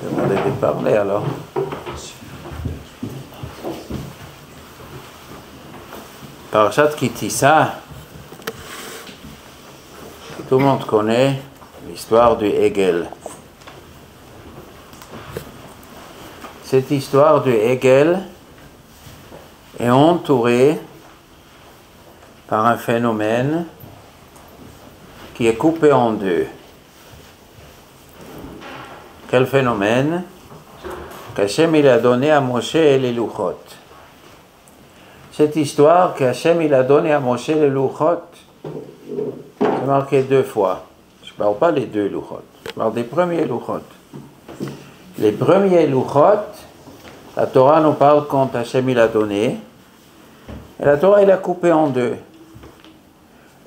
Demandez de parler alors. Parashat Ki Tisa, tout le monde connaît l'histoire du Egel. Cette histoire du Egel est entourée par un phénomène qui est coupé en deux. Quel phénomène? Qu'Hachem il a donné à Moshe et les Luchot. Cette histoire qu'Hachem il a donné à Moshe les Luchot, c'est marqué deux fois. Je ne parle pas des deux Luchot, je parle des premiers Luchot. Les premiers Luchot, la Torah nous parle quand Hachem il a donné, et la Torah il a coupé en deux.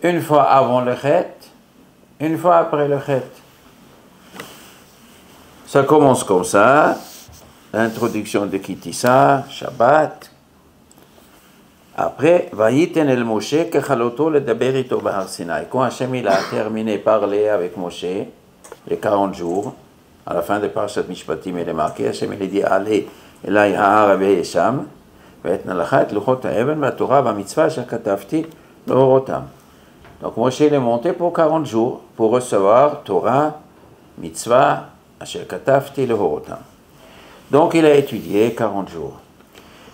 Une fois avant le Chet, une fois après le Chet. Ça commence comme ça, l'introduction de Ki Tisa, Shabbat. Après, Vayiten el Moshe kechaloto ledaber ito bahar Sinai. Quand Hachem il a terminé parler avec Moshe, les 40 jours, à la fin de Parashat Mishpatim, il est marqué, Hachem il a dit, allez, elai ha'ar ve'esham, ve'etna lacha et luchot ha'even va'torah va'mitzvah shekatavti le'orotam. Donc Moshe il est monté pour 40 jours, pour recevoir Torah, mitzvah, asher katavti le'orotam. Donc il a étudié 40 jours.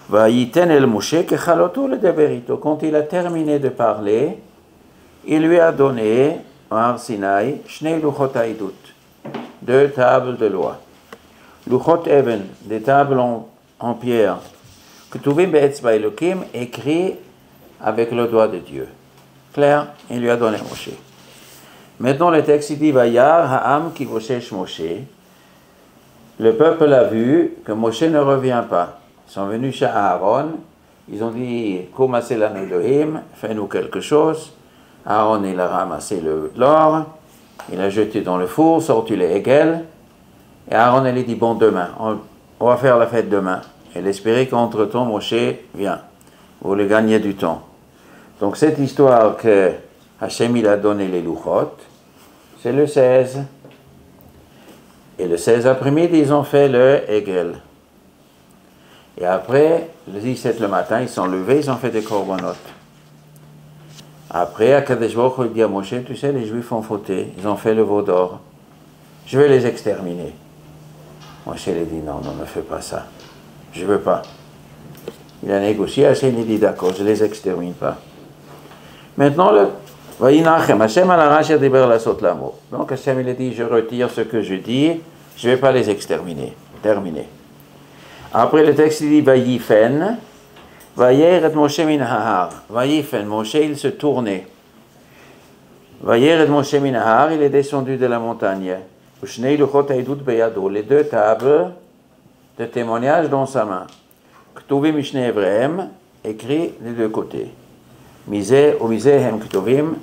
Vayiten el Moshe kechaloto ledaber ito. Quand il a terminé de parler, il lui a donné, à Sinai, shnei luchot ha'idut, deux tables de loi. Luchot even, des tables en pierre, ketuvim be'etzba Elokim, écrits avec le doigt de Dieu. Clair, il lui a donné Moshe. Maintenant le texte dit, Vayar ha'am ki voshesh Moshe. Le peuple a vu que Moshe ne revient pas. Ils sont venus chez Aaron, ils ont dit, Komasé lanu Elohim, fais-nous quelque chose. Aaron, il a ramassé l'or, il a jeté dans le four, sorti les Egel, et Aaron, il a dit, bon, demain, on va faire la fête demain. Elle espérait qu'entre-temps, Moshe vient. Vous voulez gagner du temps. Donc, cette histoire que Hachem, il a donné les Luchot, c'est le 16. Et le 16 après-midi, ils ont fait le Egel. Et après, le 17 le matin, ils sont levés, ils ont fait des korbanot. Après, Akadosh Baruch Hu dit à Moshe, tu sais, les Juifs ont fauté, ils ont fait le veau d'or. Je vais les exterminer. Moshe lui dit, non, ne fais pas ça. Je ne veux pas. Il a négocié, Hachem il dit, d'accord, je ne les extermine pas. Maintenant, Vayinachem, Hachem al-Arasher diber lasot l'amo. Donc Hachem il a dit, je retire ce que je dis, je ne vais pas les exterminer. Terminé. Après le texte il dit, Vayifen, Vayer et Moshe min ha'ar. Vayifen, Moshe il se tournait. Vayer et Moshe min ha'ar, il est descendu de la montagne. Ushnei luchot ha'idut beyado, les deux tables de témoignage dans sa main. Ktuvim mishnei Evrehem, écrit des deux côtés. Misé ou misé hem ktuvim,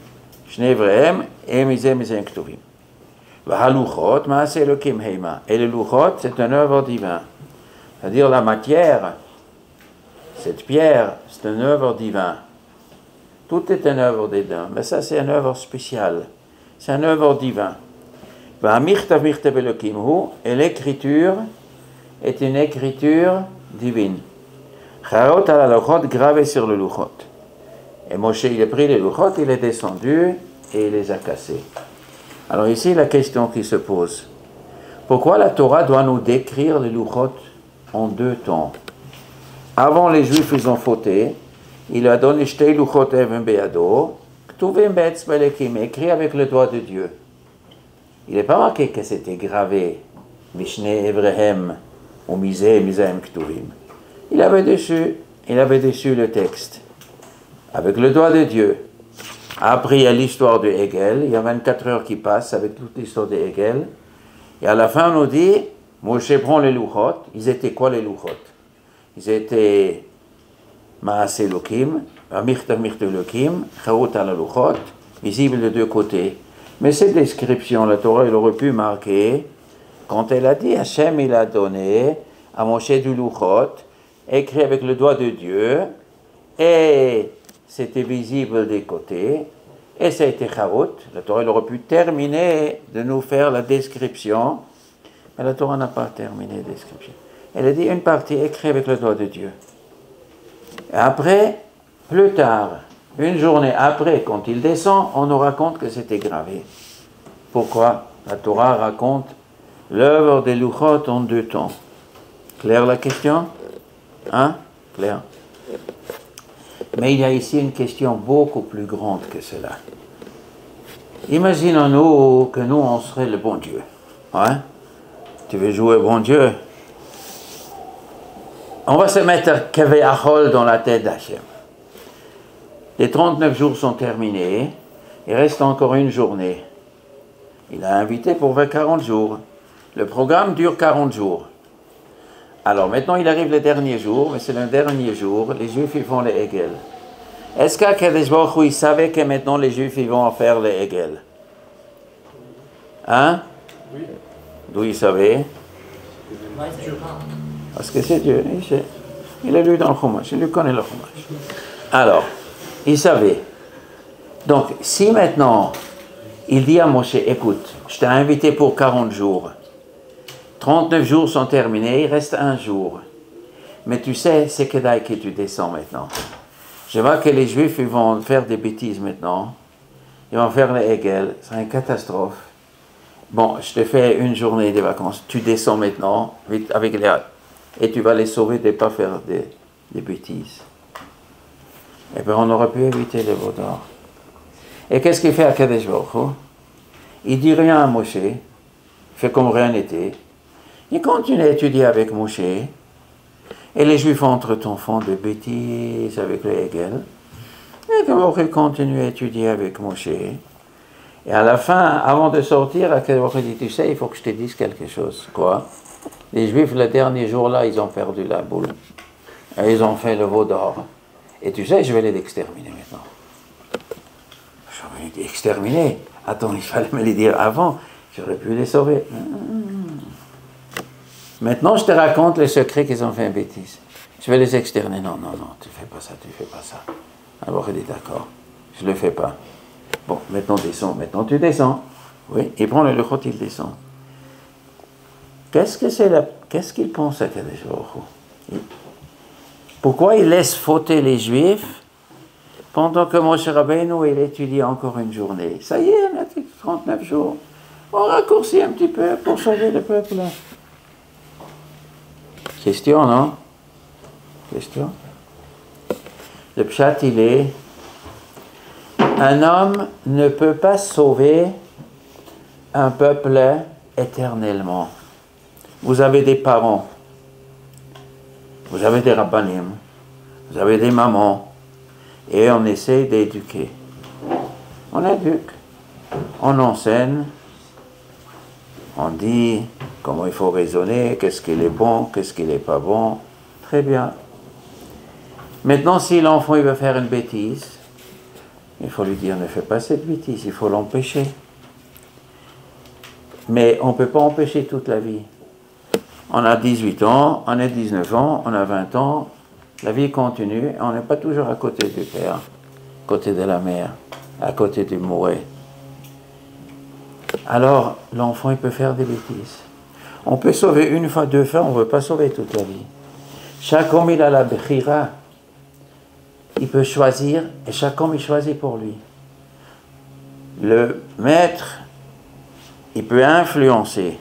shnei Evrehem, et misé hem ktuvim. Vahaluchot, maase Elokim heima. Et le luchot, c'est une œuvre divine. C'est-à-dire la matière, cette pierre, c'est une œuvre divine. Tout est une œuvre divine, mais ça c'est une œuvre spéciale. C'est une œuvre divine. Et l'écriture est une écriture divine. Charot à la luchot gravée sur le luchot. Et Moshe il a pris les luchot, il est descendu et il les a cassés. Alors ici la question qui se pose. Pourquoi la Torah doit nous décrire les luchot en deux temps? Avant les Juifs ils ont fauté, il a donné shtei luchot even beyado, ktuvim be'etzba Elokim, écrit avec le doigt de Dieu. Il n'est pas marqué que c'était gravé, mishnei Evrehem ou misé hem ktuvim. Il avait dessus le texte, avec le doigt de Dieu. Après il y a l'histoire de Egel, il y a 24 heures qui passent avec toute l'histoire de Egel, et à la fin on nous dit, Moshe prend les luchot. Ils étaient quoi les luchot? Ils étaient Maaseh Elokim, Mirtav Elokim, Charot ala luchot, visibles de deux côtés. Mais cette description, la Torah, elle aurait pu marquer, quand elle a dit, Hachem, il a donné à Moshe du luchot, écrit avec le doigt de Dieu, et c'était visible des côtés, et ça a été Charot. La Torah, elle aurait pu terminer de nous faire la description. Et la Torah n'a pas terminé la description. Elle a dit une partie écrite avec le doigt de Dieu. Et après, plus tard, une journée après, quand il descend, on nous raconte que c'était gravé. Pourquoi? La Torah raconte l'œuvre des Luchot en 2 temps. Claire la question? Hein? Claire. Mais il y a ici une question beaucoup plus grande que cela. Imaginons-nous que nous, on serait le bon Dieu. Hein? Tu veux jouer bon Dieu? On va se mettre Keveachol dans la tête d'Hachem. Les 39 jours sont terminés. Il reste encore une journée. Il a invité pour 40 jours. Le programme dure 40 jours. Alors maintenant, il arrive le dernier jour, mais c'est le dernier jour. Les Juifs, ils font les Hegel. Est-ce qu'Akadosh Baruch Hu, il savait que maintenant les Juifs, ils vont faire les Hegel? Hein? Oui. D'où il savait? Parce que c'est Dieu. Il est lu dans le Chumash. Il lui connaît le Chumash. Alors, il savait. Donc, si maintenant, il dit à Moshe, écoute, je t'ai invité pour 40 jours. 39 jours sont terminés, il reste un jour. Mais tu sais, c'est Kedai que tu descends maintenant. Je vois que les Juifs, ils vont faire des bêtises maintenant. Ils vont faire les Hegel. C'est une catastrophe. Bon, je te fais une journée de vacances. Tu descends maintenant, vite, avec les... Et tu vas les sauver de ne pas faire des bêtises. Et bien, on aurait pu éviter les veaux d'or. Et qu'est-ce qu'il fait à Kadesh Baruch Hu? Il dit rien à Moshe. Il fait comme rien n'était. Il continue à étudier avec Moshe. Et les Juifs entre-temps font des bêtises avec les Hegel. Et il continue à étudier avec Moshe. Et à la fin, avant de sortir, il dit, tu sais, il faut que je te dise quelque chose. Quoi? Les Juifs, le dernier jour-là, ils ont perdu la boule. Et ils ont fait le veau d'or. Et tu sais, je vais les exterminer maintenant. Je vais les exterminer. Attends, il fallait me les dire avant. J'aurais pu les sauver. Maintenant, je te raconte le secret qu'ils ont fait une bêtise. Je vais les exterminer. Non, tu fais pas ça, tu fais pas ça. Alors il dit d'accord, je le fais pas. Bon, maintenant descends, maintenant tu descends. Oui, il prend le luchot, il descend. Qu'est-ce qu'il pense à Kadesh Baruch Hu? Pourquoi il laisse fauter les Juifs pendant que Moshe Rabbeinu, il étudie encore une journée? Ça y est, on a fait 39 jours. On raccourcit un petit peu pour sauver le peuple. Question, non? Question? Le pshat, il est: un homme ne peut pas sauver un peuple éternellement. Vous avez des parents, vous avez des rabbanim, vous avez des mamans, et on essaie d'éduquer. On éduque, on enseigne, on dit comment il faut raisonner, qu'est-ce qu'il est bon, qu'est-ce qu'il n'est pas bon. Très bien. Maintenant, si l'enfant il veut faire une bêtise, il faut lui dire ne fais pas cette bêtise, il faut l'empêcher. Mais on ne peut pas empêcher toute la vie. On a 18 ans, on a 19 ans, on a 20 ans, la vie continue, on n'est pas toujours à côté du père, à côté de la mère, à côté du mouret. Alors, l'enfant, il peut faire des bêtises. On peut sauver une fois, 2 fois, on ne veut pas sauver toute la vie. Chaque homme, il a la bechira. Il peut choisir, et chaque homme, il choisit pour lui. Le maître, il peut influencer,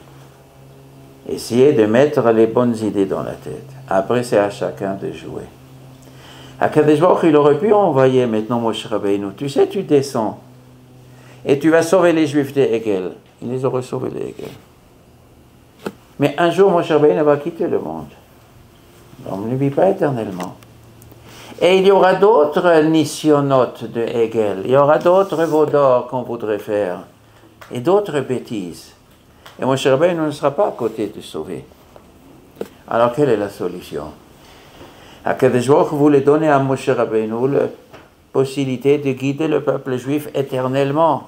essayer de mettre les bonnes idées dans la tête. Après, c'est à chacun de jouer. À Kadesh Baruch Hu, il aurait pu envoyer maintenant Moshe Rabbeinu. Tu sais, tu descends, et tu vas sauver les Juifs des Hegel. Il les aurait sauvés des Hegel. Mais un jour, Moshe Rabbeinu va quitter le monde. On ne vit pas éternellement. Et il y aura d'autres nisyonotes de Hegel, il y aura d'autres veaux d'or qu'on voudrait faire, et d'autres bêtises. Et Moshe Rabbeinu ne sera pas à côté de sauver. Alors quelle est la solution? Akadosh Baruch Hu voulait donner à Moshe Rabbeinu la possibilité de guider le peuple juif éternellement.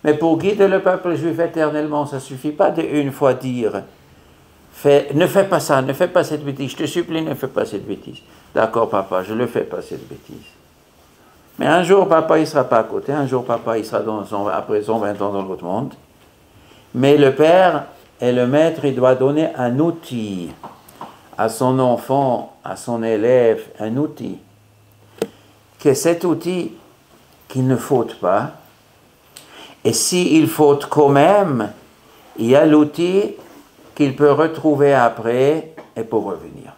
Mais pour guider le peuple juif éternellement, ça ne suffit pas de une fois dire ne fais pas ça, ne fais pas cette bêtise, je te supplie, ne fais pas cette bêtise. D'accord, papa, je ne fais pas cette bêtise. Mais un jour, papa, il ne sera pas à côté, un jour, papa, il sera après 120 ans dans l'autre monde. Mais le père, Et le maître, il doit donner un outil à son enfant, à son élève, un outil. Que cet outil, qu'il ne faute pas. Et s'il faute quand même, il y a l'outil qu'il peut retrouver après et pour revenir.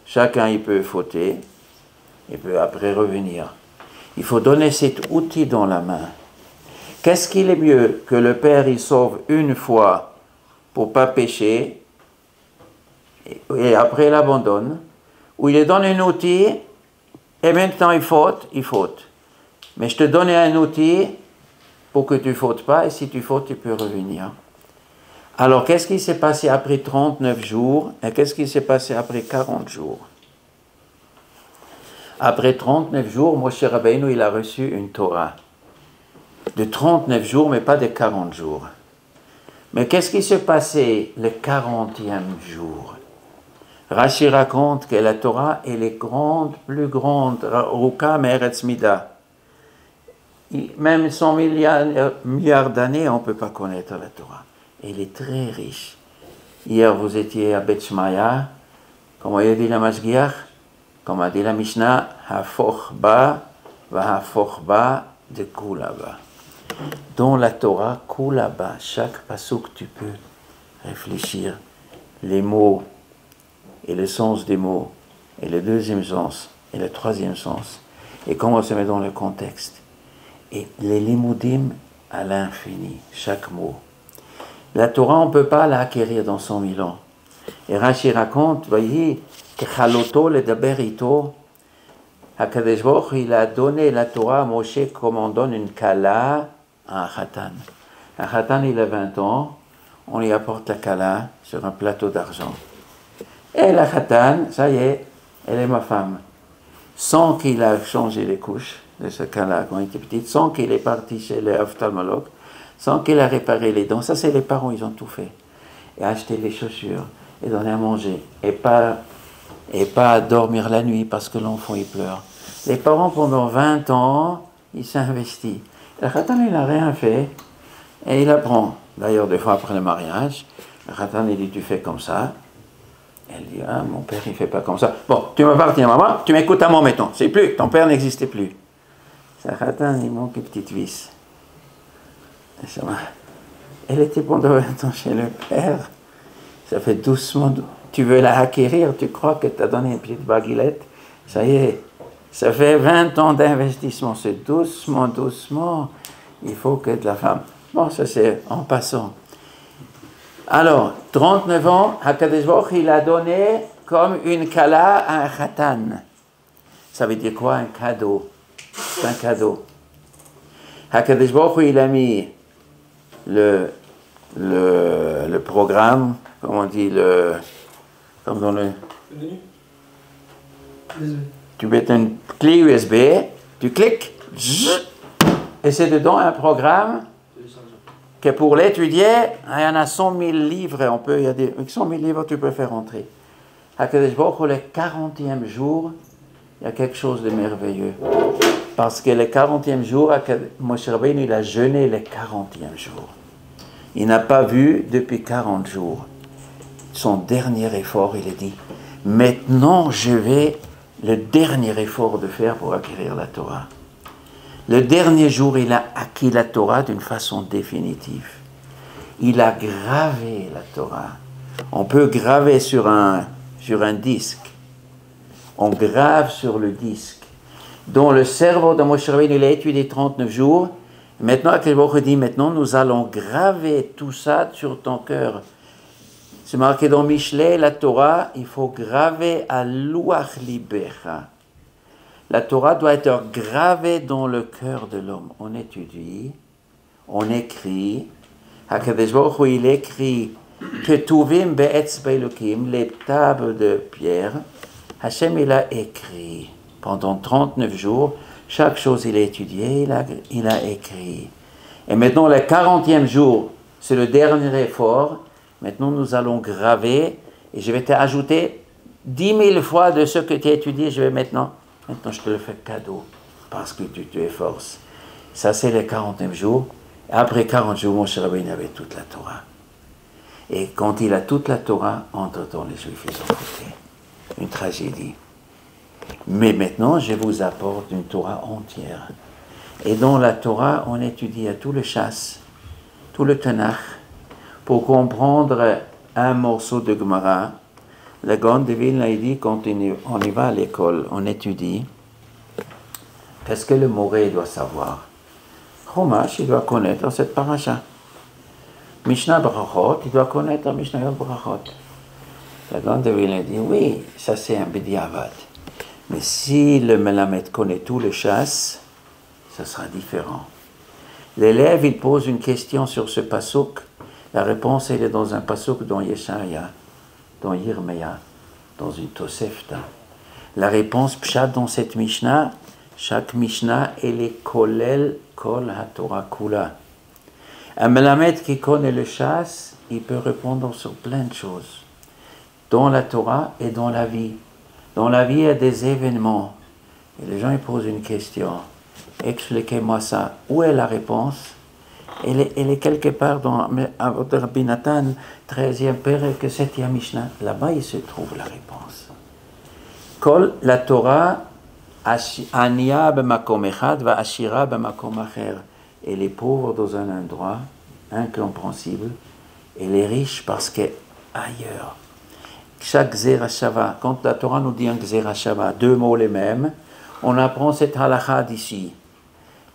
Chacun, il peut fauter, il peut après revenir. Il faut donner cet outil dans la main. Qu'est-ce qu'il est mieux que le Père, il sauve une fois pour ne pas pécher, et après il abandonne, ou il lui donne un outil, et maintenant il faute. Mais je te donne un outil pour que tu ne fautes pas, et si tu fautes, tu peux revenir. Alors, qu'est-ce qui s'est passé après 39 jours, et qu'est-ce qui s'est passé après 40 jours? Après 39 jours, Moshe Rabbeinu, il a reçu une Torah. De 39 jours, mais pas de 40 jours. Mais qu'est-ce qui s'est passé le 40e jour? Rashi raconte que la Torah, elle est grande, plus grande, Ruka Meretz Mida. Même 100 milliards d'années, on ne peut pas connaître la Torah. Elle est très riche. Hier, vous étiez à Bet Shmaya, comme a dit la Mashgiach, comme a dit la Mishnah, Hafoch ba, va Hafoch ba de Kulaba. Dans la Torah, Kulaba, chaque pasuk, tu peux réfléchir les mots et le sens des mots, et le deuxième sens, et le troisième sens, et comment se met dans le contexte. Et les limudim à l'infini, chaque mot. La Torah, on ne peut pas l'acquérir dans 100 000 ans. Et Rashi raconte, voyez, que Chaloto le Daberito, HaKadosh Baruch Hu, il a donné la Torah à Moshe comme on donne une kala à un khatan. Un khatan, il a 20 ans, on lui apporte la kala sur un plateau d'argent. Et la khatan, ça y est, elle est ma femme. Sans qu'il a changé les couches de ce kala quand il était petit, sans qu'il est parti chez l'ophtalmologue, sans qu'il a réparé les dents. Ça, c'est les parents, ils ont tout fait. Et acheté les chaussures, et donné à manger, et pas dormir la nuit parce que l'enfant, il pleure. Les parents, pendant 20 ans, ils s'investissent. Le khatan, il n'a rien fait, et il apprend. D'ailleurs, des fois après le mariage, le khatan, il dit, tu fais comme ça. Elle dit, ah, mon père, il ne fait pas comme ça. Bon, tu m'appartiens, maman, tu m'écoutes à moi maintenant. C'est plus, ton père n'existait plus. Le khatan, il manque une petite vis. Elle était pendant 20 ans chez le père. Ça fait doucement. Tu veux la acquérir, tu crois que tu as donné une petite baguillette. Ça y est, ça fait 20 ans d'investissement. C'est doucement, doucement. Il faut que de la femme. Bon, ça c'est en passant. Alors, 39 ans, HaKadosh Baruch Hu, il a donné comme une kala à un khatan. Ça veut dire quoi, un cadeau? C'est un cadeau. HaKadosh Baruch Hu, il a mis le programme, comme on dit, comme dans le... Tu mets une clé USB, tu cliques, et c'est dedans un programme que pour l'étudier, il y en a 100 000 livres, avec 100 000 livres, tu peux faire entrer. HaKadosh Baruch Hu, le 40e jour, il y a quelque chose de merveilleux. Parce que le 40e jour, Moshe Rabbeinu, il a jeûné le 40e jour. Il n'a pas vu depuis 40 jours. Son dernier effort, il a dit, maintenant je vais le dernier effort de faire pour acquérir la Torah. Le dernier jour, il a acquis la Torah d'une façon définitive. Il a gravé la Torah. On peut graver sur un disque. On grave sur le disque. Dans le cerveau de Moshe Rabbeinu, il a étudié 39 jours. Maintenant, HaKadosh Baruch Hu dit, maintenant nous allons graver tout ça sur ton cœur. C'est marqué dans Michelet, la Torah, il faut graver à Luach Libecha. La Torah doit être gravée dans le cœur de l'homme. On étudie, on écrit. HaKadosh Baruch Hu, il écrit Ketuvim be'etzbei Elokim, les tables de pierre. Hachem, il a écrit pendant 39 jours. Chaque chose, il a étudié, il a écrit. Et maintenant, le 40e jour, c'est le dernier effort. Maintenant, nous allons graver, et je vais t'ajouter 10 000 fois de ce que tu as étudié. Maintenant, je te le fais cadeau, parce que tu efforces. Ça, c'est le 40e jour. Après 40 jours, Moshe Rabbeinu avait toute la Torah. Et quand il a toute la Torah, entre-temps, les Juifs, ils ont foutu. Une tragédie. Mais maintenant, je vous apporte une Torah entière. Et dans la Torah, on étudie à tout le chasse, tout le Tanakh, pour comprendre un morceau de Gemara. Le Gaon de Vilna, il dit, quand on y va à l'école, on étudie, qu'est-ce que le Moré doit savoir? Chumash, il doit connaître cette paracha. Mishnah Brachot, il doit connaître Mishnah Brachot. Le Gaon de Vilna dit, oui, ça c'est un bediavad. Mais si le Melamed connaît tout le chasse, ça sera différent. L'élève, il pose une question sur ce pasuk. La réponse, elle est dans un pasuk dans Yeshaya, dans Yirmeya, dans une Tosefta. La réponse, pshat dans cette Mishnah, chaque Mishnah, elle est kolel kol ha-Torah kula. Un Melamed qui connaît le chasse, il peut répondre sur plein de choses. Dans la Torah et dans la vie. Dans la vie, il y a des événements. Et les gens, ils posent une question. Expliquez-moi ça. Où est la réponse? Elle est quelque part dans Rabbi Nathan, 13e Perek, 7e Mishnah. Là-bas, il se trouve la réponse. Kol la Torah, aniya b'makom echad, va ashira b'makom acher. Elle est pauvre dans un endroit incompréhensible. Elle est riche parce qu'elle est ailleurs. Chaque Zerachava, quand la Torah nous dit un Zerachava, deux mots les mêmes, on apprend cette halakha d'ici.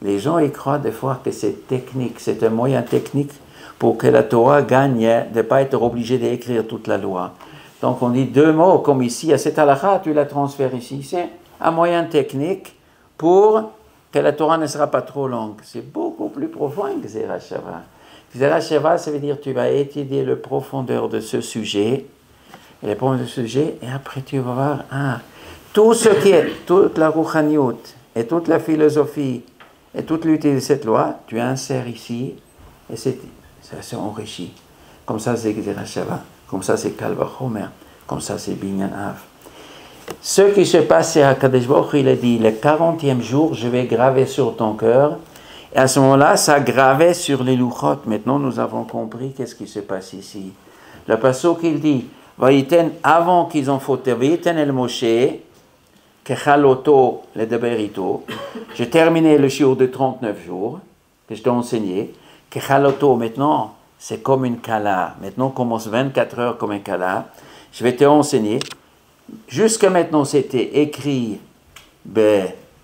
Les gens y croient des fois que c'est technique, c'est un moyen technique pour que la Torah gagne de ne pas être obligé d'écrire toute la loi. Donc on dit deux mots, comme ici, à cette halakha, tu la transfères ici. C'est un moyen technique pour que la Torah ne sera pas trop longue. C'est beaucoup plus profond que Zerachava. Zerachava, ça veut dire que tu vas étudier la profondeur de ce sujet, et répondre au sujet, et après tu vas voir, tout ce qui est, toute la rouchaniout, et toute la philosophie, et toute l'utilité de cette loi, tu insères ici, et ça s'enrichit. Comme ça, c'est Zerachava, comme ça, c'est Kal Vachomer, comme ça, c'est Binyan Av. Ce qui se passait à Kadesh Baruch Hu, il a dit, le 40e jour, je vais graver sur ton cœur, et à ce moment-là, ça gravait sur les louchot. Maintenant, nous avons compris qu'est-ce qui se passe ici. Le pasuk, il dit, avant qu'ils ont fauté, Vayiten el Moshe, Kechaloto le Deberito. J'ai terminé le shiur de 39 jours que je t'ai enseigné. Kechaloto, maintenant, c'est comme une kala. Maintenant, on commence 24 heures comme une kala. Je vais te enseigner. Jusqu'à maintenant, c'était écrit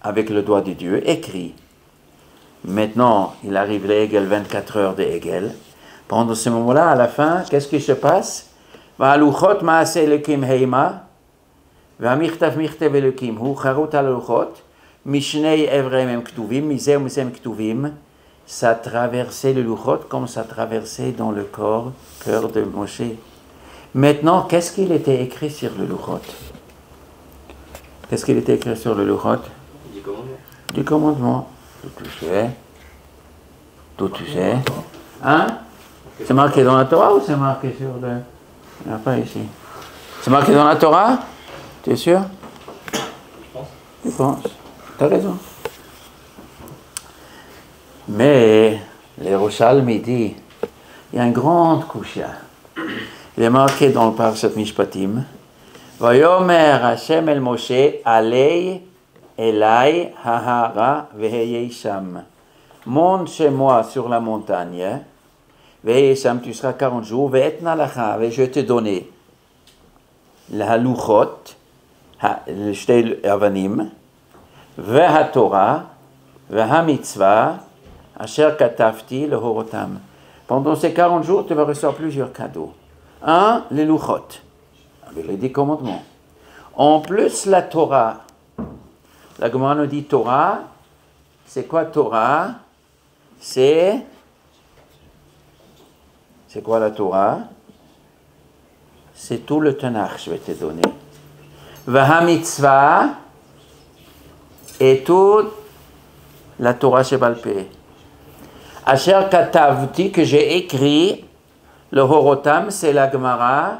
avec le doigt de Dieu, écrit. Maintenant, il arrive les Hegel, 24 heures de Hegel. Pendant ce moment-là, à la fin, qu'est-ce qui se passe? והלוחות מעשה אלוקים הימה, והמכתב מכתב אלוקים הוא חרוט על הלוחות, משני עבריהם הם כתובים, מזה ומזה הם כתובים, ça traversait le louchot comme ça traversait dans le cœur de Moshe. Maintenant, qu'est-ce qu'il était écrit sur le louchot? Qu'est-ce qu'il était écrit sur le louchot? Du commandement. Du commandement. Tout tu sais. Tout tu sais. Hein? C'est marqué dans la Torah ou c'est marqué sur le... Il n'y en a pas ici. C'est marqué dans la Torah? Tu es sûr? Je pense. Tu penses? Tu as raison. Mais, les Yerushalmi dit, il y a un grand kushya. Il est marqué dans le Parashat Mishpatim. Vayomer Hashem el Moshe, alei elai hahara veheyei sham. Monte chez moi sur la montagne. Ve'esham, tu seras 40 jours, ve'etna lacha, je vais te donner la haluchot, le shtel avanim, ve'ha Torah, ve'ha mitzvah, asher katafti le horotam. Pendant ces 40 jours, tu vas recevoir plusieurs cadeaux. Un, les luchot, avec les 10 commandements. En plus, la Torah. La Gemara nous dit Torah, c'est quoi Torah? C'est quoi la Torah? C'est tout le Tanakh, je vais te donner. Vaha mitzvah et toute la Torah Shebal Peh. Asher katavti, que j'ai écrit, le Horotam, c'est la Gemara,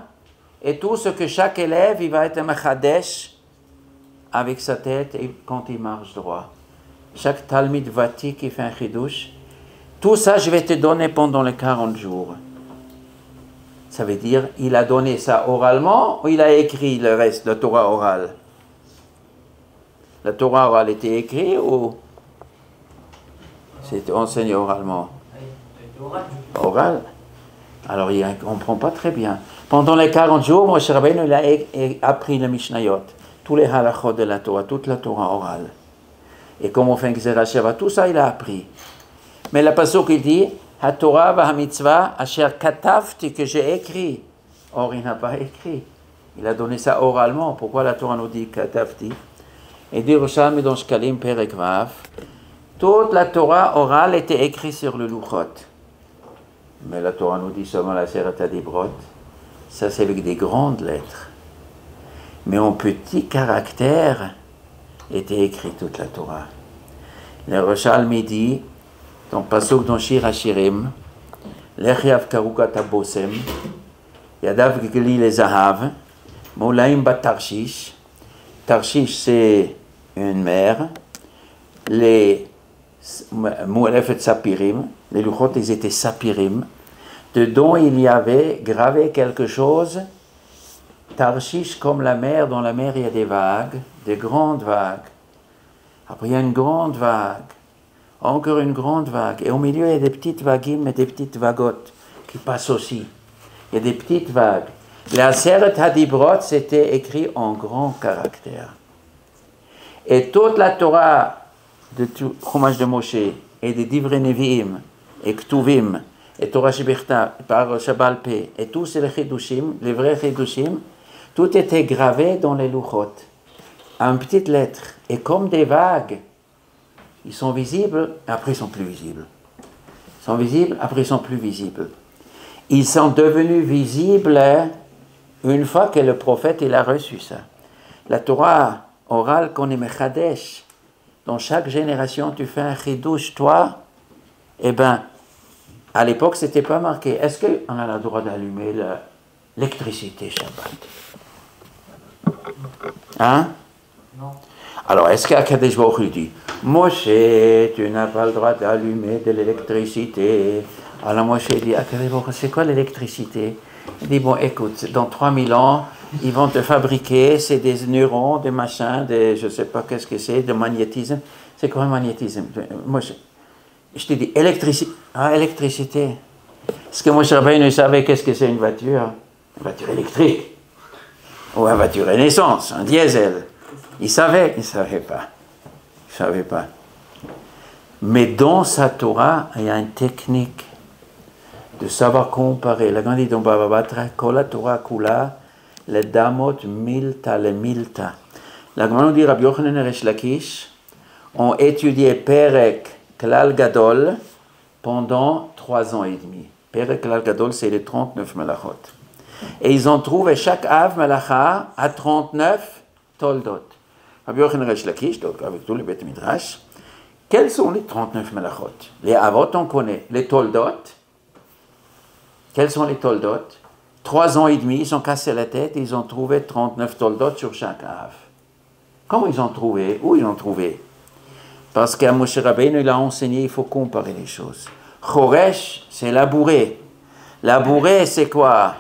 et tout ce que chaque élève, il va être mechadesh avec sa tête et quand il marche droit. Chaque Talmid Vati qui fait un chidouche, tout ça, je vais te donner pendant les 40 jours. Ça veut dire, il a donné ça oralement ou il a écrit le reste, la Torah orale? La Torah orale était écrite ou c'était enseigné oralement? Oral. Alors il ne comprend pas très bien. Pendant les 40 jours, Moshe Rabbeinu il a appris le Mishnayot, tous les halachot de la Torah, toute la Torah orale. Et comme on fait un Gzera Sheva, tout ça il a appris. Mais la pasuk il dit, HaTorah va mitzvah asher katavti, que j'ai écrit. Or il n'a pas écrit. Il a donné ça oralement. Pourquoi la Torah nous dit katavti? Et dit Rosham dans Shkalim Perek Vav, toute la Torah orale était écrite sur le Luchot. Mais la Torah nous dit seulement la Seret HaDibrot. Ça c'est avec des grandes lettres. Mais en petits caractères était écrit toute la Torah. Le Roshalmi dit, dans Pasuk dans Shir HaShirim, Lech Yavkaruka Tabosem, Yadav Gili le Zahav, Moulaim Bat Tarshish. Tarshish c'est une mer. Les Moualefet Sapirim, les Luchot ils étaient Sapirim. Dedans il y avait gravé quelque chose. Tarshish comme la mer, dans la mer il y a des vagues, des grandes vagues. Après il y a une grande vague, encore une grande vague. Et au milieu il y a des petites vaguines et des petites vagottes qui passent aussi. Il y a des petites vagues. La Seret HaDibrot c'était écrit en grand caractère. Et toute la Torah de Chumash de Moshe et des Divrei Nevi'im et Ktuvim et Torah Shebechta par Shabal Peh et tous les Chidushim, les vrais Chidushim, tout était gravé dans les Luchot en petites lettres. Et comme des vagues, ils sont visibles, après ils sont plus visibles. Ils sont visibles, après ils sont plus visibles. Ils sont devenus visibles une fois que le prophète il a reçu ça. La Torah orale qu'on est Mechadesh, dans chaque génération tu fais un Chidush, toi, eh bien, à l'époque c'était pas marqué. Est-ce qu'on a le droit d'allumer l'électricité Shabbat? Hein? Non. Alors, est-ce qu'Akadosh Baruch Hu dit, Moshe, tu n'as pas le droit d'allumer de l'électricité? Alors Moshe dit, Akadosh Baruch Hu, c'est quoi l'électricité? Il dit, bon, écoute, dans 3000 ans, ils vont te fabriquer, c'est des neurones, des machins, des, je ne sais pas qu'est-ce que c'est, de magnétisme. C'est quoi le magnétisme? Moshe, je te dis, électricité. Ah, électricité. Est-ce que Moshe Rabbeinu savait qu'est-ce que c'est une voiture? Une voiture électrique. Ou une voiture à essence, un diesel. Il savait pas. Il savait pas. Mais dans sa Torah, il y a une technique de savoir comparer. La grande dit dans Baba Batra, Kola Torah Kula, le Damot Milta, le Milta. La grande dit Rabbi Yochanan et Resh Lakish ont étudié Perek Klal Gadol pendant 3 ans et demi. Perek Klal Gadol, c'est les 39 Melachot. Et ils ont trouvé chaque Av Melacha à 39 Toldot. Rabbi Yochanan Resh Lakish, donc avec tous les Beth Midrash, quels sont les 39 Melachot? Les Avot, on connaît. Les Toldot, quels sont les Toldot? 3 ans et demi, ils ont cassé la tête, ils ont trouvé 39 Toldot sur chaque Av. Comment ils ont trouvé? Où ils ont trouvé? Parce qu'à Moshe Rabbeinu, il a enseigné, il faut comparer les choses. Choresh, c'est labourer. Labourer, c'est quoi?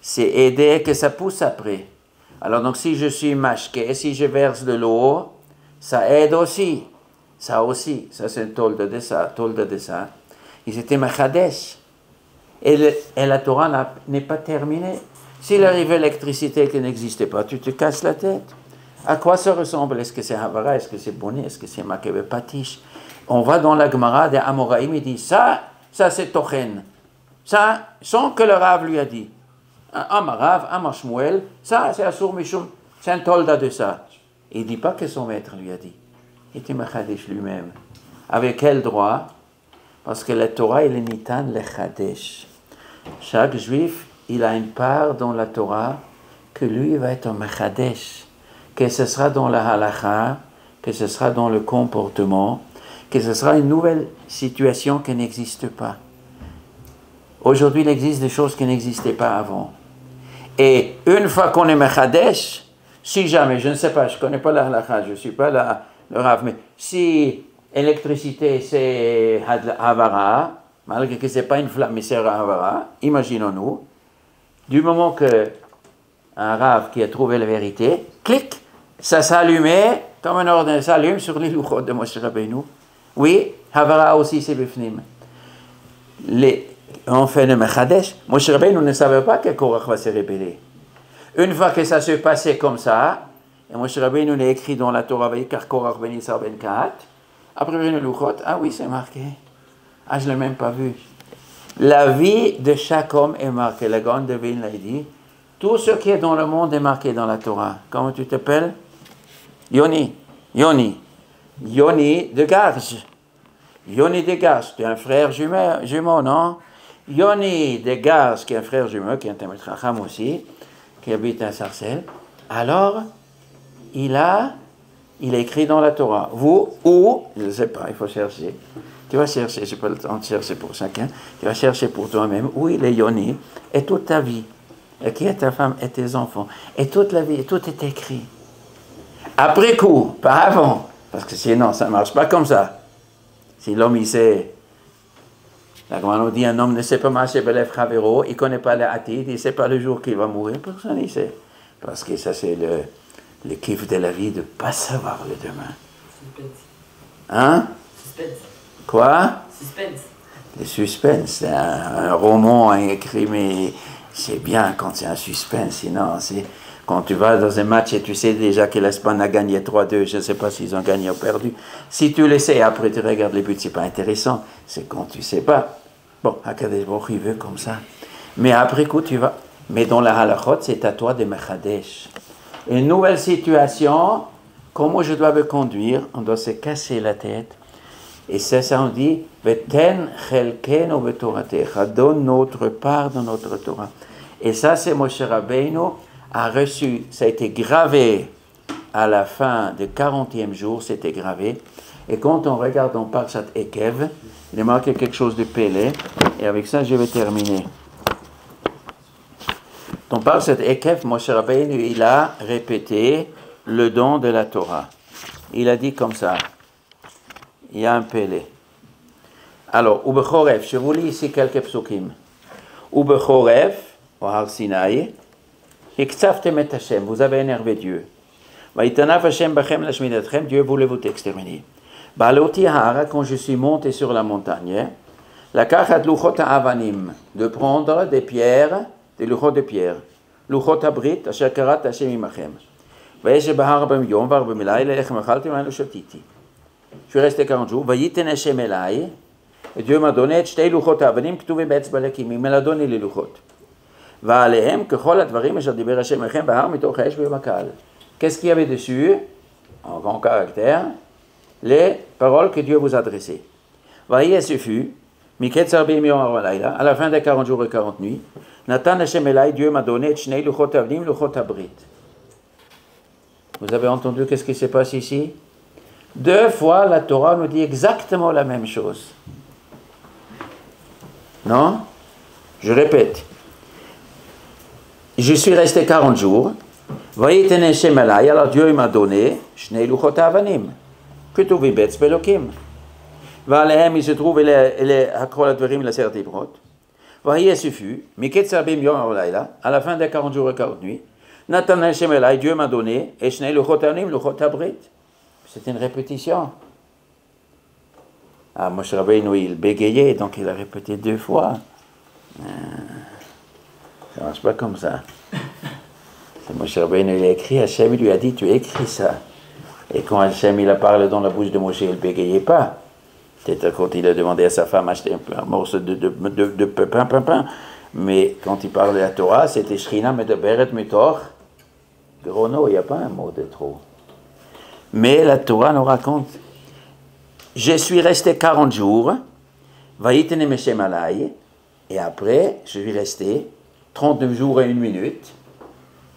C'est aider que ça pousse après. Alors donc si je suis mashké, si je verse de l'eau, ça aide aussi. Ça aussi, ça c'est un tolde de ça, Ils étaient machadesh. Et la Torah n'est pas terminée. S'il arrive l'électricité qui n'existait pas, tu te casses la tête. À quoi ça ressemble? Est-ce que c'est Havara? Est-ce que c'est Boni? Est-ce que c'est Makebe Patish? On va dans la Gemara des Amoraïm, il dit ça c'est Tochen. Ça, sans que le Rav lui a dit. Amarav, Amashmuel, ça c'est Asur Mishum, c'est un tolda de ça. Il ne dit pas que son maître lui a dit. Il était Machadesh lui-même. Avec quel droit? Parce que la Torah, il est Nitan le Chadesh. Chaque juif, il a une part dans la Torah que lui va être un Machadesh. Que ce sera dans la halacha, que ce sera dans le comportement, que ce sera une nouvelle situation qui n'existe pas. Aujourd'hui, il existe des choses qui n'existaient pas avant. Et une fois qu'on est Mechadesh, si jamais, je ne sais pas, je ne connais pas la halakha, je ne suis pas le Rav, mais si électricité c'est Havara, malgré que ce n'est pas une flamme, mais c'est Havara, imaginons-nous, Du moment que un rave qui a trouvé la vérité, clic, ça s'allumait comme un ordinateur s'allume sur les louchot de Moshe Rabbeinu. Oui, Havara aussi c'est bifnim. On fait le Mechadesh. Moshe Rabbeinu ne savait pas que Korach va se révéler. Une fois que ça se passait comme ça, et Moshe Rabbeinu l'a écrit dans la Torah, car Korach ben Issar ben Kahat, après le louchot, ah oui c'est marqué. Ah je ne l'ai même pas vu. La vie de chaque homme est marquée. La Gaon de Vilna l'a dit. Tout ce qui est dans le monde est marqué dans la Torah. Comment tu t'appelles? Yoni. Yoni. Yoni de Garge. Yoni de Garge, tu es un frère jumeau, non? Yoni de Garge, qui est un frère jumeau, qui est un Talmid Chacham aussi, qui habite à Sarcelles. Alors, il a écrit dans la Torah. Vous, ou, je ne sais pas, il faut chercher. Tu vas chercher, je n'ai pas le temps de chercher pour chacun. Tu vas chercher pour toi-même où il est Yoni, et toute ta vie. Et qui est ta femme et tes enfants. Et toute la vie, et tout est écrit. Après coup, pas avant. Parce que sinon, ça ne marche pas comme ça. Si l'homme, il sait. La Gemara nous dit, un homme ne sait pas marcher Belef Chavero, il ne connaît pas le Atid, il ne sait pas le jour qu'il va mourir. Personne ne sait. Parce que ça, c'est le kiff de la vie de ne pas savoir le demain. Suspense. Hein? Suspense. Quoi? Suspense. Le suspense, c'est un roman écrit, mais c'est bien quand c'est un suspense. Sinon, c'est quand tu vas dans un match et tu sais déjà que l'Espagne a gagné 3-2, je ne sais pas s'ils ont gagné ou perdu. Si tu le sais et après tu regardes les buts, c'est pas intéressant. C'est quand tu ne sais pas. Bon, Akadosh Baruch Hu, il veut comme ça. Mais après coup, tu vas. Mais dans la halachot, c'est à toi de Mechadesh. Une nouvelle situation, comment je dois me conduire? On doit se casser la tête. Et c'est ça, on dit, Veten chelkenu betoratecha, donne notre part dans notre Torah. Et ça, c'est Moshe Rabbeinu a reçu, ça a été gravé à la fin du 40e jour, c'était gravé. Et quand on regarde dans Parshat Ekev, il est marqué quelque chose de Pélé, et avec ça, je vais terminer. Dans Parshat Ekev, Moshe Rabbeinu, il a répété le don de la Torah. Il a dit comme ça. Il y a un Pélé. Alors, Ubechoref, je vous lis ici quelques psukim. Ubechoref, au Har Sinaï, Iktsaftem et Hashem, vous avez énervé Dieu. Vaïtanaf Hashem bachem lashmidatchem, Dieu voulait vous exterminer. Baloti hara, quand je suis monté sur la montagne, la kachat luchot avanim, de prendre des pierres, des luchot de pierres. Luchot abrit, asher karat Hashem imachem. Vayesh bahar bam yom, var bamilai, lelechem achaltim, anu shatiti. Je suis resté 40 jours. Vayiten Hashem elai. Et Dieu m'a donné shtei luchot avanim ktuvim be'etz balakim. Il m'a donné les luchot. Va'alehem kechol advarim asher diber Hashem lechem bahar mitoch ha'esh ve'makal. Qu'est-ce qu'il y avait dessus? En grand caractère, les paroles que Dieu vous a adressées. Va'yeh ce fut, miketz arbim yom ha'layla, à la fin des 40 jours et 40 nuits, Natan Hashem elai, Dieu m'a donné shnei luchot avanim luchot abrit. Vous avez entendu qu'est-ce qui se passe ici? Deux fois, la Torah nous dit exactement la même chose. Non? Je répète. Je suis resté 40 jours. Vayiten Hashem elai, alors Dieu m'a donné Shnei luchot avanim. Ketuvim be'etz belokim. Va'alehem, il se trouve les hakol advarim la serre d'Ibrot. Vayeh ce fut, miketz arbim yom ha'layla, à la fin des 40 jours et 40 nuits, Natan Hashem elai, Dieu m'a donné Shnei luchot avanim luchot abrit. C'est une répétition. Ah, Moshe Rabbeinu, il bégayait, donc il a répété 2 fois. Ça ne marche pas comme ça. Moshe Rabbeinu, il a écrit, Hachem lui a dit, tu écris ça. Et quand Hachem, il a parlé dans la bouche de Moshe, il ne bégayait pas. Peut-être quand il a demandé à sa femme d'acheter un morceau de pain. Mais quand il parlait de la Torah, c'était Shrina medaberet mitoch. Grono, il n'y a pas un mot de trop. Mais la Torah nous raconte, je suis resté 40 jours, Vayitenem Hashem alai, et après, je suis resté 39 jours et 1 minute,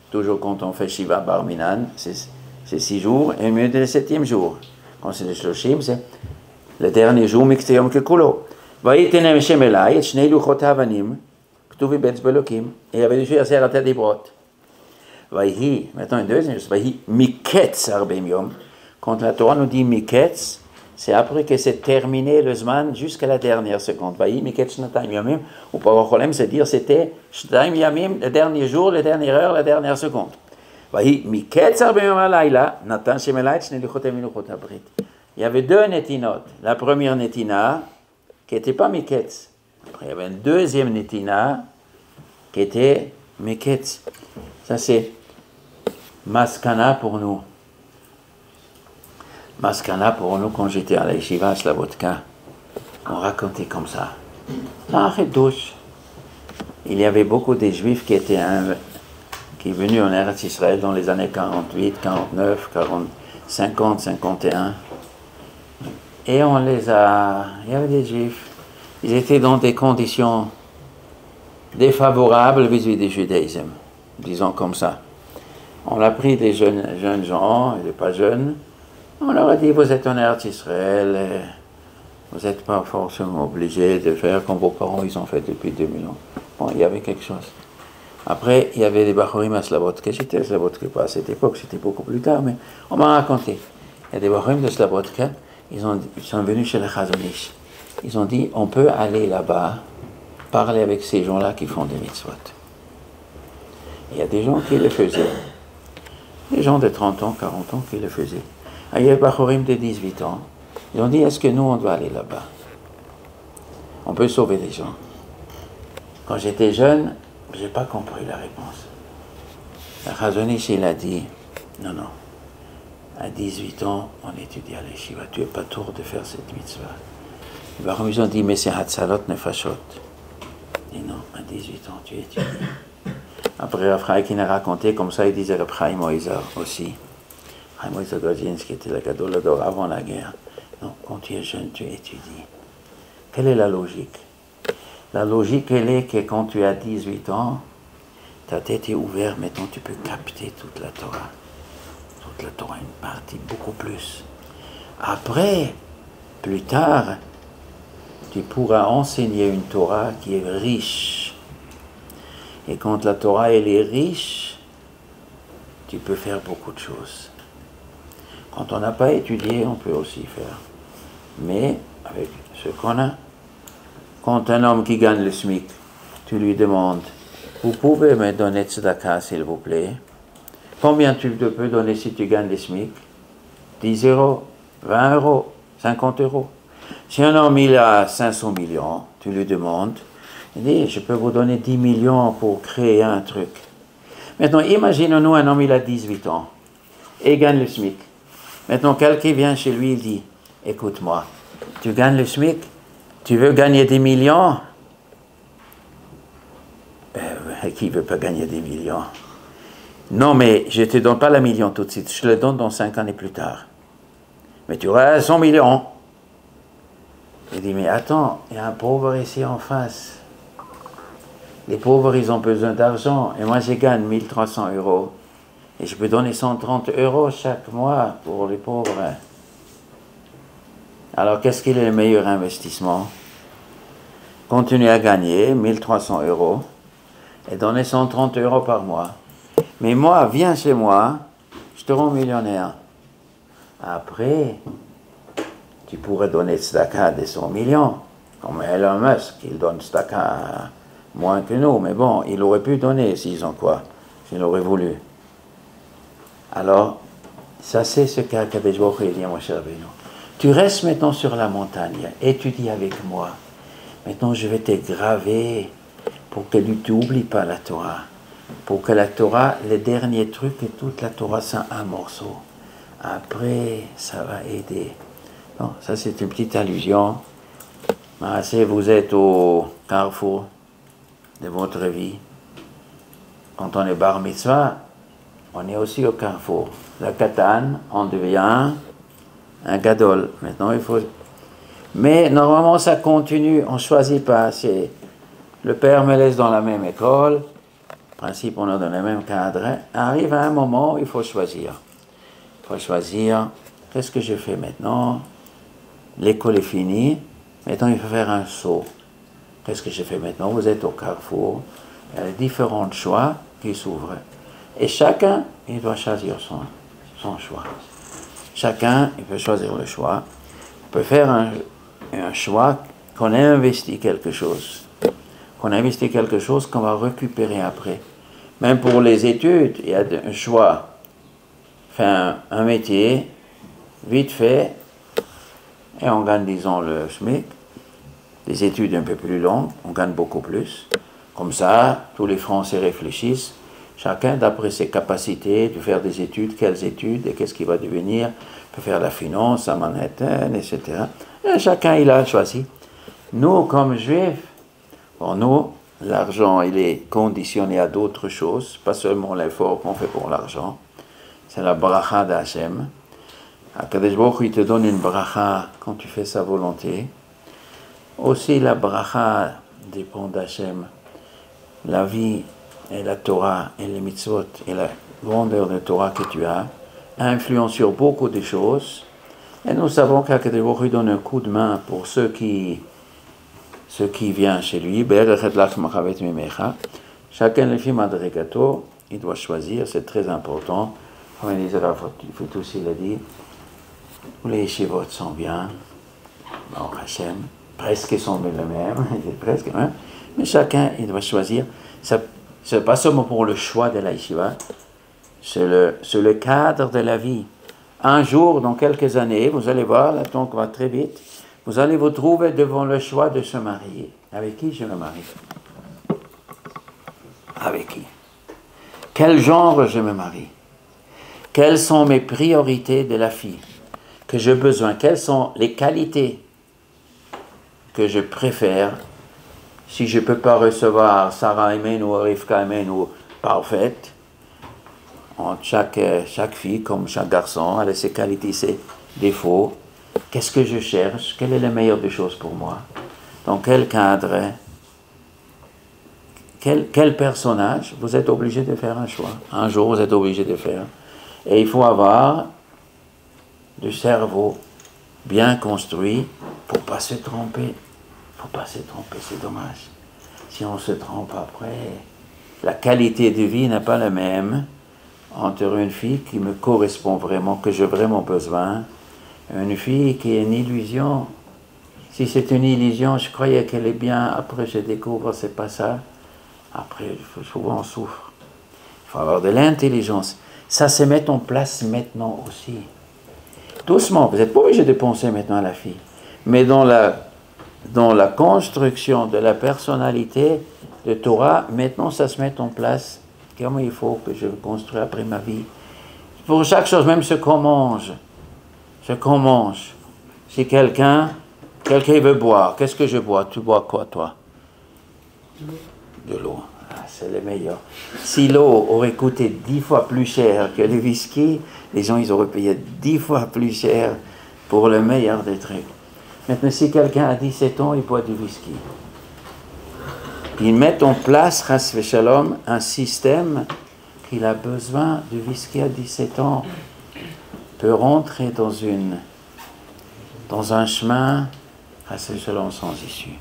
toujours quand on fait Shiva Bar Minan, c'est 6 jours et 1 minute le 7e jour. Quand c'est le Shloshim, c'est le dernier jour, Mikte Yom Kekulo. Vayitenem Hashem alai, et Shnei luchot avanim, Ktuvim be'etz belokim, et il y avait des choses à la tête des brottes. Maintenant une deuxième chose, Miketz arbem yom. Quand la Torah nous dit Miketz, c'est après que c'est terminé le Zman jusqu'à la dernière seconde. Vaï, Miketz Shnatayim Yamim, ou par Cholem, c'est dire c'était Shnatayim Yamim, le dernier jour, la dernière heure, la dernière seconde. Vaï, Miketz Arbe Yom Halayla, Natan Shemelayt Shnelichot Minuchot Habrit. Il y avait deux netinot. La première netina, qui n'était pas Miketz. Après, il y avait une deuxième netina, qui était Miketz. Ça, c'est Maskana pour nous. Maskana pour nous, quand j'étais à la yeshiva à Slavotka, on racontait comme ça. Douche. Il y avait beaucoup de juifs qui étaient venus en Eretz Israël dans les années 48, 49, 40, 50, 51. Et on les a... Il y avait des juifs. Ils étaient dans des conditions défavorables vis-à-vis du judaïsme, disons comme ça. On a pris des jeunes gens, et des pas jeunes. On leur a dit, vous êtes en Eretz Israël, vous n'êtes pas forcément obligés de faire comme vos parents ils ont fait depuis 2000 ans. Bon, il y avait quelque chose. Après, il y avait des Bachorim à Slavotka. J'étais à Slavotka pas à cette époque, c'était beaucoup plus tard, mais on m'a raconté. Il y a des Bachorim de Slavotka, ils sont venus chez le Chazon Ish. Ils ont dit, on peut aller là-bas, parler avec ces gens-là qui font des mitzvot. Il y a des gens qui le faisaient. Des gens de 30 ans, 40 ans qui le faisaient. Il y a des Bachorim de 18 ans. Ils ont dit, est-ce que nous, on doit aller là-bas? On peut sauver les gens. Quand j'étais jeune, je n'ai pas compris la réponse. Le Chazon Ish, il a dit, non, à 18 ans, on étudie à l'Yeshiva, tu n'es pas tour de faire cette mitzvah. Les Bachorim, ils ont dit, mais c'est Hatzalot Nefashot. Et non, à 18 ans, tu étudies. Après, Rav Chaim a raconté, comme ça, il disait Rav Chaim Oizar aussi. Chaim Oizar Godzinski, qui était le Gadol Hador avant la guerre. Non, quand tu es jeune, tu étudies. Quelle est la logique? La logique, elle est que quand tu as 18 ans, ta tête est ouverte, maintenant tu peux capter toute la Torah. Toute la Torah, une partie, beaucoup plus. Après, plus tard, tu pourras enseigner une Torah qui est riche. Et quand la Torah, elle est riche, tu peux faire beaucoup de choses. Quand on n'a pas étudié, on peut aussi faire. Mais, avec ce qu'on a, quand un homme qui gagne le SMIC, tu lui demandes, vous pouvez me donner tzedaka, s'il vous plaît? Combien tu peux donner si tu gagnes le SMIC? 10 euros, 20 euros, 50 euros. Si un homme il a 500 millions, tu lui demandes, il dit, je peux vous donner 10 millions pour créer un truc. Maintenant, imaginons-nous un homme, il a 18 ans, et il gagne le SMIC. Maintenant, quelqu'un vient chez lui, il dit, écoute-moi, tu gagnes le SMIC, tu veux gagner des millions? Qui ne veut pas gagner des millions? Non, mais je ne te donne pas la million tout de suite, je te le donne dans 5 années plus tard. Mais tu auras 100 millions. Il dit, mais attends, il y a un pauvre ici en face. Les pauvres, ils ont besoin d'argent. Et moi, je gagne 1300 euros. Et je peux donner 130 euros chaque mois pour les pauvres. Alors, qu'est-ce qui est le meilleur investissement? Continuer à gagner 1300 euros et donner 130 euros par mois. Mais moi, viens chez moi, je te rends millionnaire. Après, tu pourrais donner tzedaka des 100 millions, comme Elon Musk, il donne tzedaka moins que nous, mais bon, il aurait pu donner s'ils ont quoi, s'il aurait voulu. Alors, ça c'est ce qu'Akadosh Baruch Hu dit à Moshe Rabbeinu. Tu restes maintenant sur la montagne, étudie avec moi. Maintenant, je vais te graver pour que tu n'oublies pas la Torah. Pour que la Torah, le dernier truc, et toute la Torah, c'est un morceau. Après, ça va aider. Non, ça c'est une petite allusion. Si vous êtes au carrefour de votre vie, quand on est bar mitzvah, on est aussi au carrefour. La katan, on devient un gadol. Maintenant, il faut... Mais normalement, ça continue, on ne choisit pas. Le père me laisse dans la même école, en principe, on est dans le même cadre. Arrive à un moment où il faut choisir. Il faut choisir, qu'est-ce que je fais maintenant? L'école est finie, maintenant il faut faire un saut. Qu'est-ce que je fais maintenant? Vous êtes au carrefour, il y a différents choix qui s'ouvrent. Et chacun, il doit choisir son choix. Chacun, il peut choisir le choix. peut faire un choix qu'on a investi quelque chose. Qu'on a investi quelque chose qu'on va récupérer après. Même pour les études, il y a un choix. Faire un métier, vite fait, et on gagne, disons, le SMIC. Des études un peu plus longues, on gagne beaucoup plus. Comme ça, tous les Français réfléchissent, chacun d'après ses capacités, de faire des études, quelles études, et qu'est-ce qu'il va devenir. Il peut faire la finance à Manhattan, etc. Et chacun, il a choisi. Nous, comme Juifs, pour nous, l'argent, il est conditionné à d'autres choses, pas seulement l'effort qu'on fait pour l'argent. C'est la bracha d'Hachem. Akadosh Baruch Hu, il te donne une bracha quand tu fais sa volonté. Aussi, la bracha dépend d'Hachem. La vie et la Torah et les mitzvot et la grandeur de Torah que tu as influencent sur beaucoup de choses. Et nous savons qu'Akadosh Baruch Hu donne un coup de main pour ceux qui viennent chez lui. Chacun le fait madrigato, il doit choisir, c'est très important. Comme il faut aussi le dire, les yeshivot sont bien, bon, Hachem, presque sont les mêmes, presque, hein? Mais chacun, il doit choisir. C'est pas seulement pour le choix de la yeshiva, c'est le cadre de la vie. Un jour, dans quelques années, vous allez voir, le temps va très vite, vous allez vous trouver devant le choix de se marier. Avec qui je me marie? Avec qui? Quel genre je me marie? Quelles sont mes priorités de la fille que j'ai besoin? Quelles sont les qualités que je préfère? Si je ne peux pas recevoir Sarah Amen ou Rivka Amen ou parfaite, chaque fille, comme chaque garçon, elle a ses qualités, ses défauts. Qu'est-ce que je cherche? Quelle est la meilleure des choses pour moi? Dans quel cadre? Quel personnage? Vous êtes obligé de faire un choix. Un jour, vous êtes obligé de faire. Et il faut avoir du cerveau bien construit pour ne pas se tromper. Il ne faut pas se tromper, c'est dommage. Si on se trompe après, la qualité de vie n'est pas la même entre une fille qui me correspond vraiment, que j'ai vraiment besoin, une fille qui est une illusion. Si c'est une illusion, je croyais qu'elle est bien, après je découvre, c'est pas ça. Après, souvent on souffre. Il faut avoir de l'intelligence. Ça se met en place maintenant aussi. Doucement, vous n'êtes pas obligé de penser maintenant à la fille. Mais dans la construction de la personnalité de Torah, maintenant ça se met en place. Comment il faut que je construise après ma vie? Pour chaque chose, même ce qu'on mange. Ce qu'on mange. Si quelqu'un veut boire, qu'est-ce que je bois? Tu bois quoi, toi? De l'eau. Ah, c'est le meilleur. Si l'eau aurait coûté 10 fois plus cher que le whisky, les gens ils auraient payé 10 fois plus cher pour le meilleur des trucs. Maintenant, si quelqu'un a 17 ans, il boit du whisky. Ils mettent en place, Chas v'Shalom, un système qu'il a besoin du whisky à 17 ans. Peut rentrer dans un chemin, Chas v'Shalom, sans issue.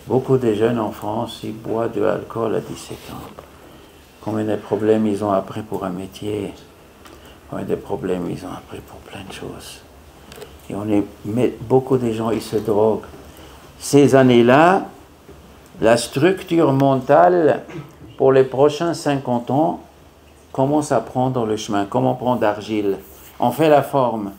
Beaucoup de jeunes en France, ils boivent de l'alcool à 17 ans. Combien de problèmes ils ont appris pour un métier? Combien de problèmes ils ont appris pour plein de choses? Et beaucoup de gens, ils se droguent. Ces années-là, la structure mentale pour les prochains 50 ans commence à prendre le chemin. Comment on prend d'argile? On fait la forme.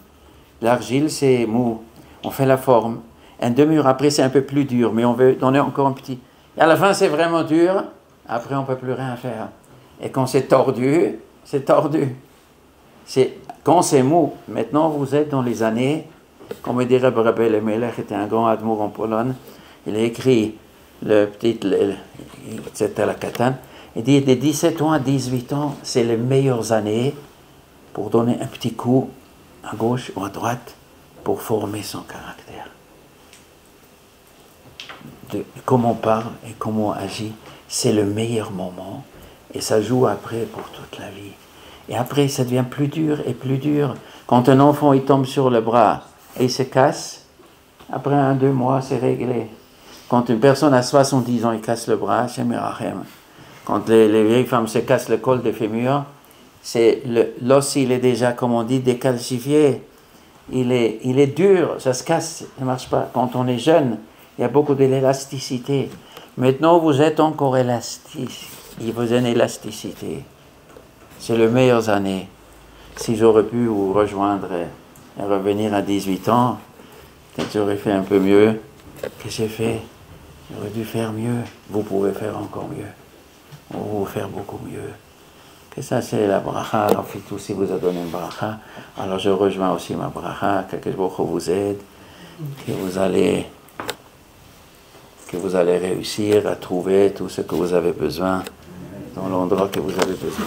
L'argile, c'est mou. On fait la forme. Un demi-heure après, c'est un peu plus dur, mais on veut donner encore un petit. Et à la fin, c'est vraiment dur. Après, on ne peut plus rien faire. Et quand c'est tordu, c'est tordu. Quand c'est mou, maintenant, vous êtes dans les années, comme dirait Rabbi Lemelech, était un grand admour en Pologne, il a écrit c'était la Katan, il dit de 17 ans à 18 ans, c'est les meilleures années pour donner un petit coup à gauche ou à droite pour former son caractère. De comment on parle et comment on agit, c'est le meilleur moment et ça joue après pour toute la vie. Et après, ça devient plus dur et plus dur. Quand un enfant il tombe sur le bras et il se casse, après 1-2 mois, c'est réglé. Quand une personne à 70 ans il casse le bras, c'est Merachem. Quand les vieilles femmes se cassent le col des fémurs, l'os il est déjà, comme on dit, décalcifié. il est dur, ça se casse, ça ne marche pas. Quand on est jeune, il y a beaucoup d'élasticité. Maintenant, vous êtes encore élastique. Il vous a une élasticité. C'est les meilleures années. Si j'aurais pu vous rejoindre et revenir à 18 ans, peut-être j'aurais fait un peu mieux. Qu'est-ce que j'ai fait? J'aurais dû faire mieux. Vous pouvez faire encore mieux. Vous pouvez faire beaucoup mieux. Et ça, c'est la bracha. En fait, aussi vous a donné une bracha. Alors, je rejoins aussi ma bracha. Que vous aide. Que vous allez réussir à trouver tout ce que vous avez besoin dans l'endroit que vous avez besoin.